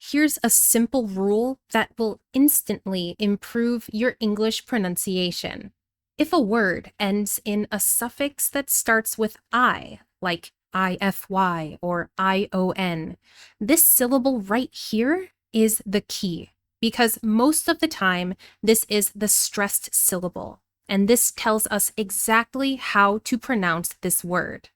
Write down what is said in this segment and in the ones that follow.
Here's a simple rule that will instantly improve your English pronunciation. If a word ends in a suffix that starts with I, like IFY or ION, this syllable right here is the key, because most of the time this is the stressed syllable, and this tells us exactly how to pronounce this word.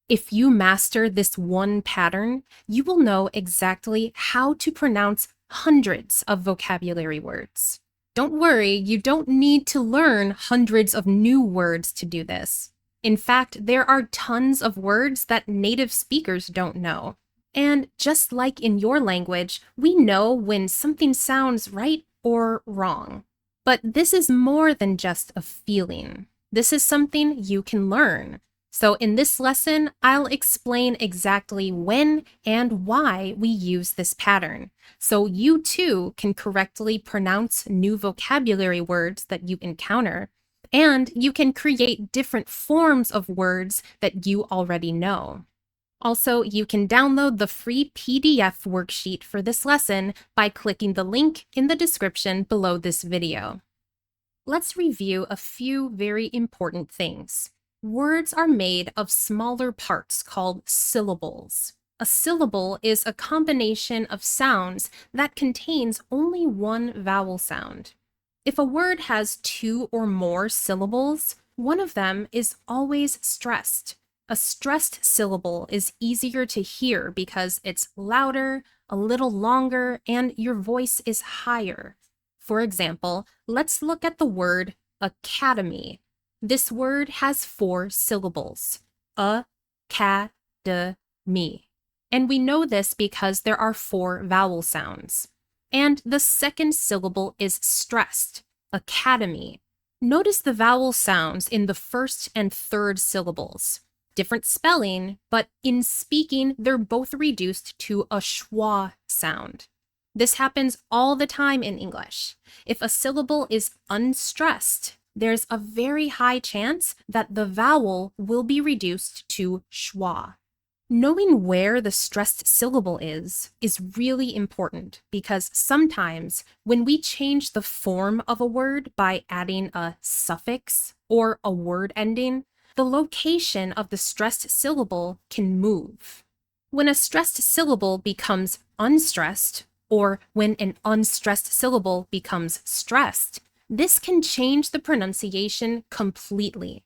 If you master this one pattern, you will know exactly how to pronounce hundreds of vocabulary words. Don't worry, you don't need to learn hundreds of new words to do this. In fact, there are tons of words that native speakers don't know. And just like in your language, we know when something sounds right or wrong. But this is more than just a feeling. This is something you can learn. So in this lesson, I'll explain exactly when and why we use this pattern, so you too can correctly pronounce new vocabulary words that you encounter, and you can create different forms of words that you already know. Also, you can download the free PDF worksheet for this lesson by clicking the link in the description below this video. Let's review a few very important things. Words are made of smaller parts called syllables. A syllable is a combination of sounds that contains only one vowel sound. If a word has two or more syllables, one of them is always stressed. A stressed syllable is easier to hear because it's louder, a little longer, and your voice is higher. For example, let's look at the word academy. This word has 4 syllables, a-ca-de-me. And we know this because there are 4 vowel sounds. And the second syllable is stressed, academy. Notice the vowel sounds in the first and third syllables. Different spelling, but in speaking, they're both reduced to a schwa sound. This happens all the time in English. If a syllable is unstressed, there's a very high chance that the vowel will be reduced to schwa. Knowing where the stressed syllable is really important because sometimes when we change the form of a word by adding a suffix or a word ending, the location of the stressed syllable can move. When a stressed syllable becomes unstressed, or when an unstressed syllable becomes stressed, this can change the pronunciation completely.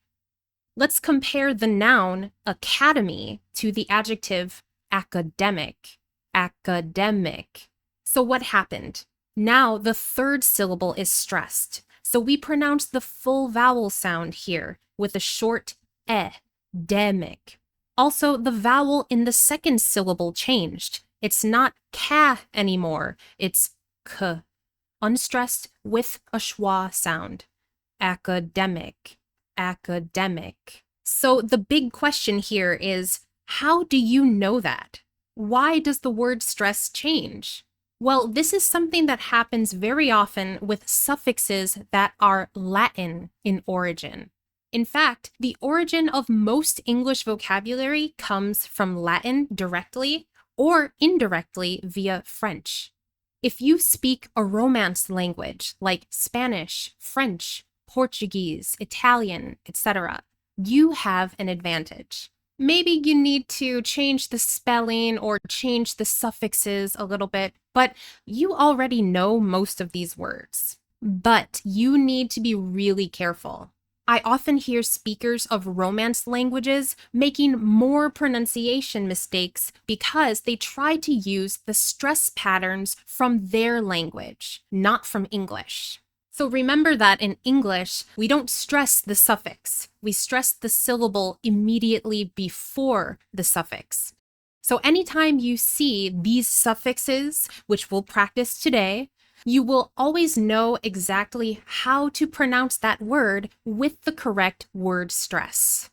Let's compare the noun academy to the adjective academic. Academic. So what happened? Now the third syllable is stressed, so we pronounce the full vowel sound here with a short e, demic. Also, the vowel in the second syllable changed. It's not ka anymore, it's k. Unstressed with a schwa sound. Academic, academic. So the big question here is, how do you know that? Why does the word stress change? Well, this is something that happens very often with suffixes that are Latin in origin. In fact, the origin of most English vocabulary comes from Latin directly or indirectly via French. If you speak a Romance language like Spanish, French, Portuguese, Italian, etc., you have an advantage. Maybe you need to change the spelling or change the suffixes a little bit, but you already know most of these words. But you need to be really careful. I often hear speakers of Romance languages making more pronunciation mistakes because they try to use the stress patterns from their language, not from English. So remember that in English, we don't stress the suffix. We stress the syllable immediately before the suffix. So anytime you see these suffixes, which we'll practice today, you will always know exactly how to pronounce that word with the correct word stress.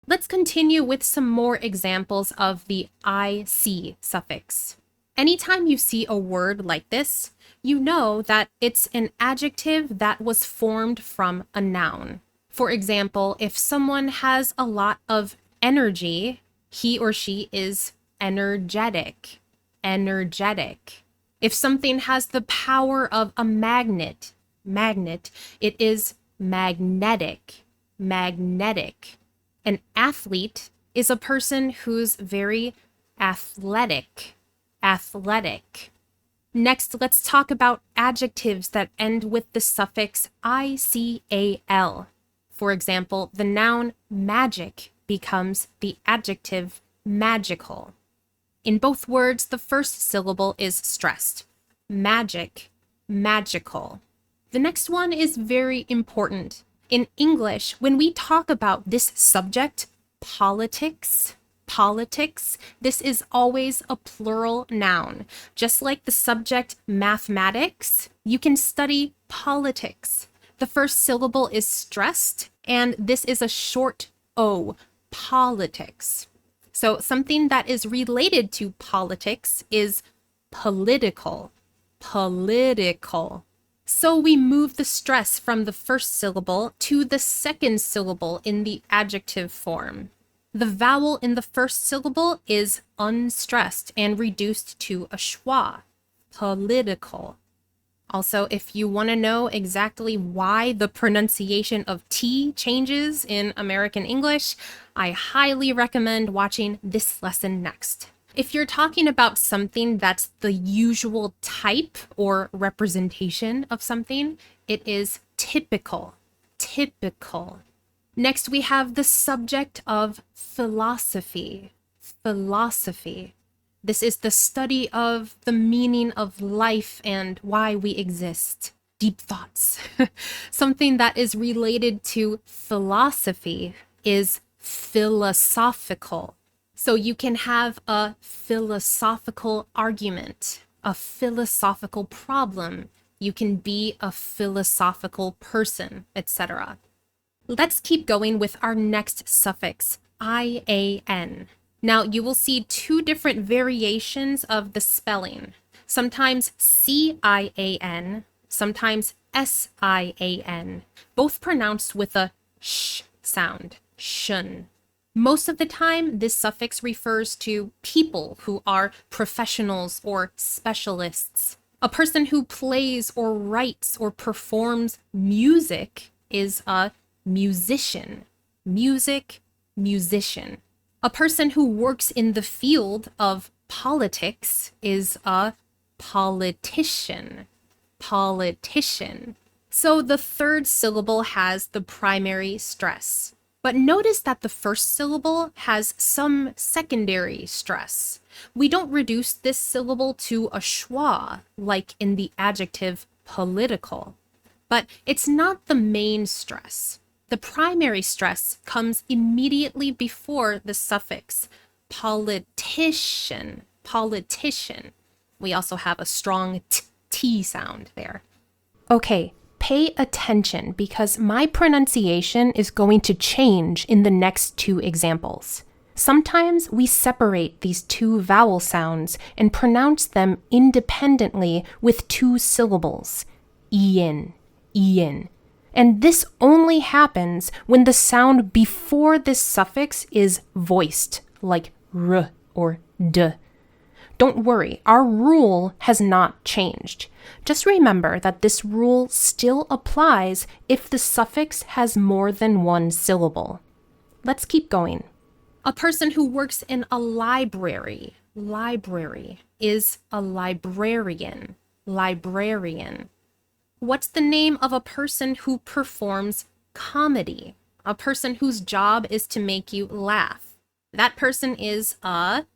Let's continue with some more examples of the IC suffix. Anytime you see a word like this, you know that it's an adjective that was formed from a noun. For example, if someone has a lot of energy, he or she is energetic. Energetic. If something has the power of a magnet, it is magnetic, magnetic. An athlete is a person who's very athletic, athletic. Next, let's talk about adjectives that end with the suffix ICAL. For example, the noun magic becomes the adjective magical. In both words, the first syllable is stressed. Magic, magical. The next one is very important. In English, when we talk about this subject, politics, this is always a plural noun. Just like the subject mathematics, you can study politics. The first syllable is stressed, and this is a short O, politics. So something that is related to politics is political, political. So we move the stress from the first syllable to the second syllable in the adjective form. The vowel in the first syllable is unstressed and reduced to a schwa, political. Also, if you want to know exactly why the pronunciation of T changes in American English, I highly recommend watching this lesson next. If you're talking about something that's the usual type or representation of something, it is typical, typical. Next, we have the subject of philosophy, philosophy. This is the study of the meaning of life and why we exist. Deep thoughts. Something that is related to philosophy is philosophical. So you can have a philosophical argument, a philosophical problem. You can be a philosophical person, etc. Let's keep going with our next suffix, IAN. Now, you will see two different variations of the spelling. Sometimes CIAN, sometimes SIAN, both pronounced with a sh sound, shun. Most of the time, this suffix refers to people who are professionals or specialists. A person who plays or writes or performs music is a musician, music, musician. A person who works in the field of politics is a politician, politician. So the third syllable has the primary stress. But notice that the first syllable has some secondary stress. We don't reduce this syllable to a schwa, like in the adjective political. But it's not the main stress. The primary stress comes immediately before the suffix politician, politician. We also have a strong T sound there. Okay, pay attention because my pronunciation is going to change in the next two examples. Sometimes we separate these two vowel sounds and pronounce them independently with two syllables. Ian, Ian. And this only happens when the sound before this suffix is voiced, like r or d. Don't worry, our rule has not changed. Just remember that this rule still applies if the suffix has more than one syllable. Let's keep going. A person who works in a library is a librarian, librarian. What's the name of a person who performs comedy? A person whose job is to make you laugh. That person is a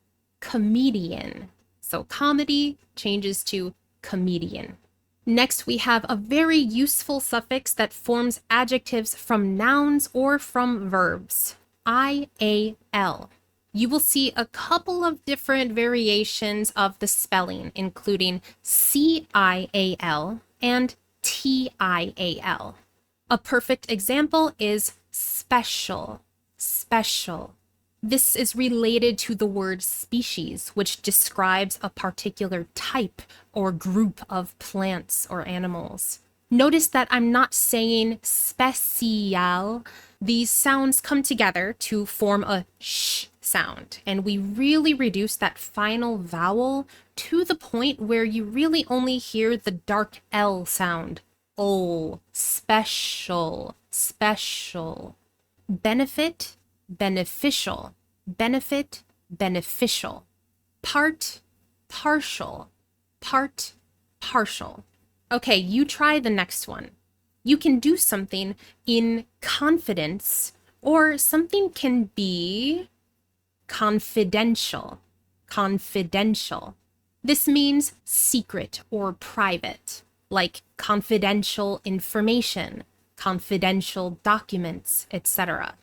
comedian. So comedy changes to comedian. Next, we have a very useful suffix that forms adjectives from nouns or from verbs. IAL. You will see a couple of different variations of the spelling, including CIAL and TIAL. A perfect example is special, special. This is related to the word species, which describes a particular type or group of plants or animals. Notice that I'm not saying special. These sounds come together to form a sh sound, and we really reduce that final vowel to the point where you really only hear the dark L sound. Oh, special, special. Benefit, beneficial, benefit, beneficial. Part, partial, part, partial. Okay, you try the next one. You can do something in confidence, or something can be confidential, confidential. This means secret or private, like confidential information, confidential documents, etc.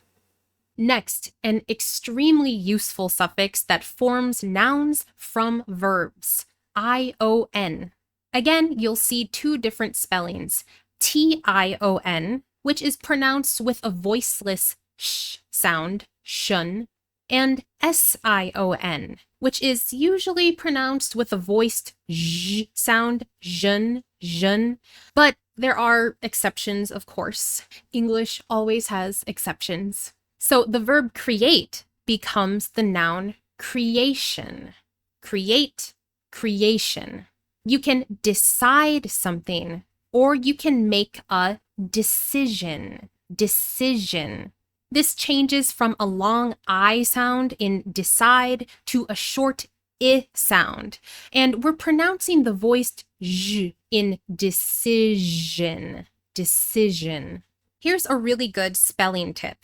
Next, an extremely useful suffix that forms nouns from verbs, ion. Again, you'll see two different spellings, tion, which is pronounced with a voiceless sh sound, shun, and sion, which is usually pronounced with a voiced zh sound, zhun, zhun, but there are exceptions, of course. English always has exceptions. So the verb create becomes the noun creation. Create, creation. You can decide something, or you can make a decision. Decision. This changes from a long I sound in decide to a short I sound, and we're pronouncing the voiced zh in decision. Decision. Here's a really good spelling tip.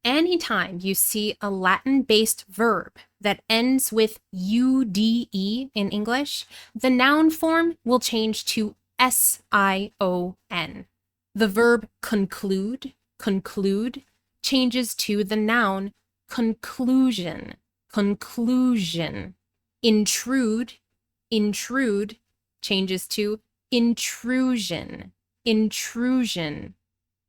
Anytime you see a Latin-based verb that ends with ude in English, the noun form will change to sion. The verb conclude, conclude, changes to the noun conclusion, conclusion. Intrude, intrude, changes to intrusion, intrusion.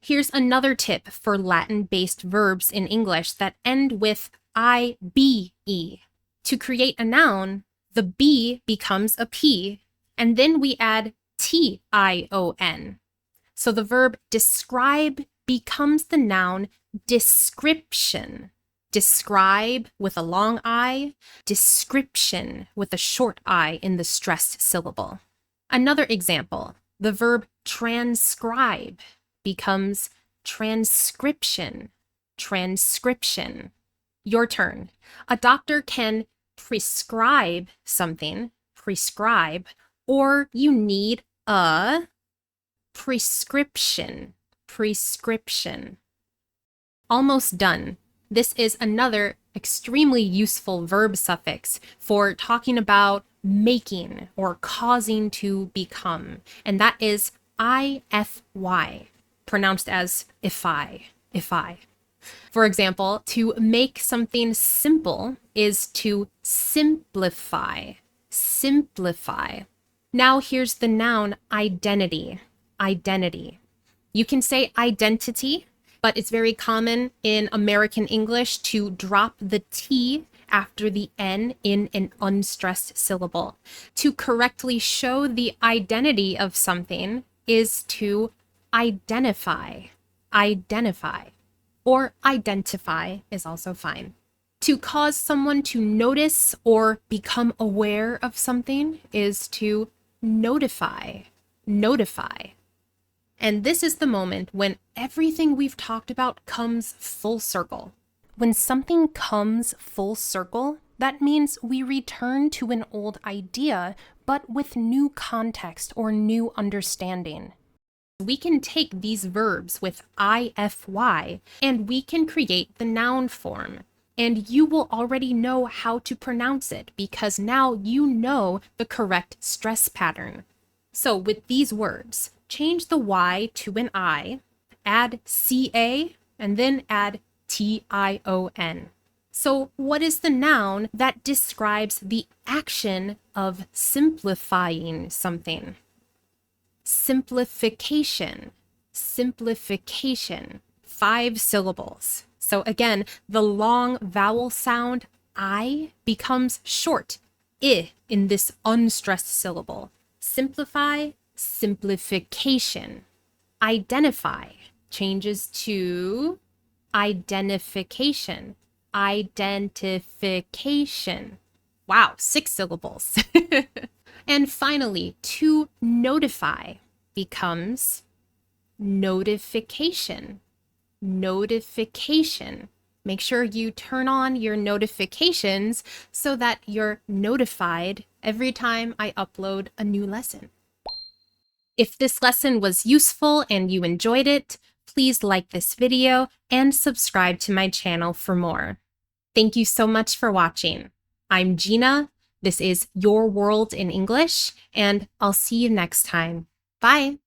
Here's another tip for Latin-based verbs in English that end with ibe. To create a noun, the B becomes a P, and then we add tion. So the verb describe becomes the noun description. Describe with a long I, description with a short I in the stressed syllable. Another example, the verb transcribe becomes transcription, transcription. Your turn. A doctor can prescribe something, prescribe, or you need a prescription, prescription. Almost done. This is another extremely useful verb suffix for talking about making or causing to become, and that is ify, pronounced as ify, ify. For example, to make something simple is to simplify, simplify. Now here's the noun identity, identity. You can say identity, but it's very common in American English to drop the T after the N in an unstressed syllable. To correctly show the identity of something is to identify, identify, or identify is also fine. To cause someone to notice or become aware of something is to notify, notify. And this is the moment when everything we've talked about comes full circle. When something comes full circle, that means we return to an old idea, but with new context or new understanding. We can take these verbs with ify and we can create the noun form. And you will already know how to pronounce it because now you know the correct stress pattern. So with these words, change the Y to an I, add CA, and then add TION. So what is the noun that describes the action of simplifying something? Simplification, simplification, 5 syllables. So again, the long vowel sound I becomes short I in this unstressed syllable. Simplify, simplification. Identify changes to identification. identification. Wow, 6 syllables. And finally, to notify becomes notification. Notification. Make sure you turn on your notifications so that you're notified every time I upload a new lesson. If this lesson was useful and you enjoyed it, please like this video and subscribe to my channel for more. Thank you so much for watching. I'm Gina. This is Your World in English, and I'll see you next time. Bye.